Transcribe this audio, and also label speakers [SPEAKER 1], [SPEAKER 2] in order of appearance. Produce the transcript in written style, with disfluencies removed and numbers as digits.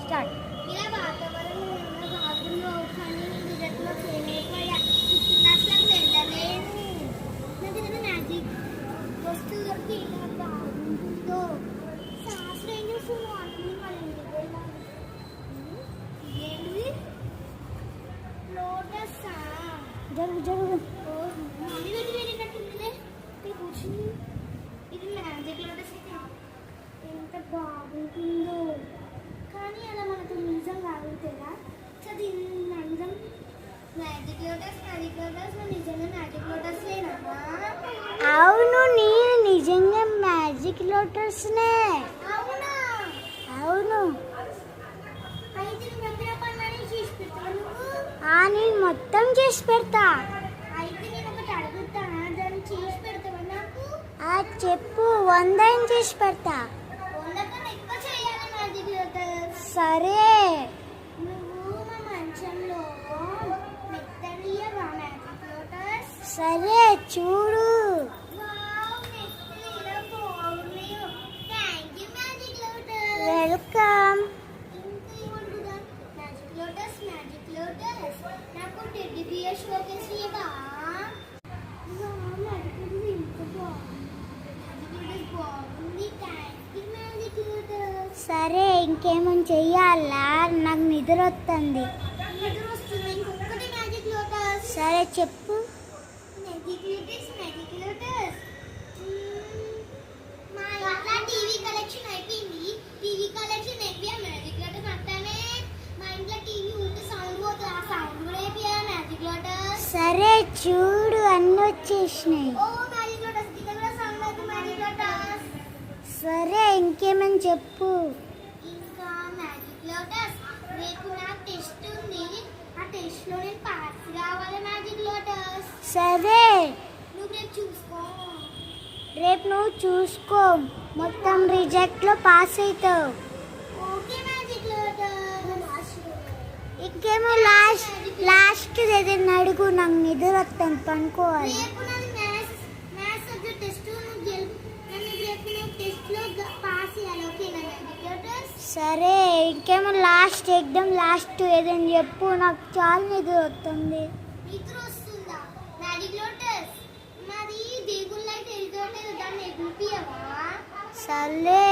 [SPEAKER 1] Start.
[SPEAKER 2] ఇలా వాతావరణం ఉన్న బాగుందో కానీ నిజంలో చేయలేకపోయా. క్లాస్లకు వెళ్ళలేను. నాకు ఏదైనా మ్యాజిక్ వస్తువు దొరికి ఇలా బాగుంటుందో. శాస్త్రం ఏం చేస్తున్నావు అన్నీ మళ్ళీ ఏంటిది లోటస్
[SPEAKER 1] జరుగు జరుగు.
[SPEAKER 2] మమ్మీ దగ్గర వెళ్ళినట్టుందిలే కూర్చుని. ఇది మ్యాజిక్ లోటస్ ఎంత బాగుంటుందో. కానీ అలా మనకు నిజం కాగుతుందా? సో దీన్ని నిజం మ్యాజిక్ లోటస్ నిజంగా మ్యాజిక్ లోటస్ లేనా?
[SPEAKER 1] అవును, నేను నిజంగా మ్యాజిక్ లోటస్నే.
[SPEAKER 2] అవునా?
[SPEAKER 1] అవును.
[SPEAKER 2] అయితే నువ్వు చెప్పిన పనులని చేసి పెడతావు నువ్వు?
[SPEAKER 1] నేను మొత్తం చేసి పెడతా.
[SPEAKER 2] అయితే నేను ఒకటి అడుగుతానా, దాన్ని చేసి పెడతావా నాకు?
[SPEAKER 1] చెప్పు, 100 చేసి పెడతా.
[SPEAKER 2] 100 కన్నా ఎక్కువ చేయాలి మ్యాజిక్ లోటస్.
[SPEAKER 1] సరే.
[SPEAKER 2] నువ్వు మా మంచంలో మెత్తనియవా మ్యాజిక్ లోటస్?
[SPEAKER 1] సరే, చూడు.
[SPEAKER 2] వావ్, మెత్తలు ఇలా బాగున్నాయో. Thank you magic lotus.
[SPEAKER 1] Welcome.
[SPEAKER 2] ఇంకా ఏమడుగుదా? మ్యాజిక్ లోటస్ నాకు టెడ్డీ బియర్ షోకేస్ ఇవ్వవా? మ్యాజిక్ లోటస్ ఇంత బాగుంది. మ్యాజిక్ లోటస్ బాగుంది. Thank you magic lotus.
[SPEAKER 1] సరే, ఇంకేమని చెయ్యాలా? నాకు నిద్ర వస్తుంది.
[SPEAKER 2] నిద్ర వస్తుంది. ఇంకొకటి మ్యాజిక్ లోటస్.
[SPEAKER 1] సరే, చెప్పు.
[SPEAKER 2] మ్యాజిక్ లోటస్ మా ఇంట్లో టీవీ కలెక్షన్ అయిపోయింది. టీవీ కలెక్షన్ అయిపోయా మ్యాజిక్ లోటస్ అంటానే. మా ఇంట్లో టీవీ ఉంటే సౌండ్ పోతుంది. ఆ సౌండ్ కూడా అయిపోయా మ్యాజిక్ లోటస్.
[SPEAKER 1] సరే, చూడు, అన్నీ వచ్చేసినాయి.
[SPEAKER 2] ఓ మ్యాజిక్ లోటస్ కింద కూడా సౌండ్ అవుతుంది మ్యాజిక్ లోటస్.
[SPEAKER 1] సరే, ఇంకేమని చెప్పు.
[SPEAKER 2] ఇంకా మ్యాజిక్ లోటస్ రేపు నాకు టెస్ట్ ఉంది. ఆ టెస్ట్ లో నేను పాస్ కావాలి మ్యాజిక్ లోటస్.
[SPEAKER 1] సరే,
[SPEAKER 2] నువ్వు రేపు చూసుకో.
[SPEAKER 1] రేపు నువ్వు చూసుకో, మొత్తం రిజెక్ట్లో పాస్ అవుతావు.
[SPEAKER 2] Okay magic lotus.
[SPEAKER 1] ఇంకేమో లాస్ట్ ఏదైనా అడుగు, నాకు నిద్ర వస్తుంది, పనుకోవాలి.
[SPEAKER 2] రేపు నాది మ్యాథ్స్ సబ్జెక్ట్ టెస్ట్. నన్ను రేపు నువ్వు టెస్ట్ లో పాస్ చేయాలి. ఓకేనా మ్యాజిక్ లోటస్?
[SPEAKER 1] సరే, ఇంకేమో ఎగ్జామ్ లాస్ట్ ఏదైనా చెప్పు, నాకు చాలా నిద్ర వస్తుంది.
[SPEAKER 2] నిద్ర వస్తుందా మ్యాజిక్ లోటస్? మరి దేవుళ్ళ అయితే ఎదుగుతలేదు, దాన్ని ఎగిరిపియవా?
[SPEAKER 1] సరే.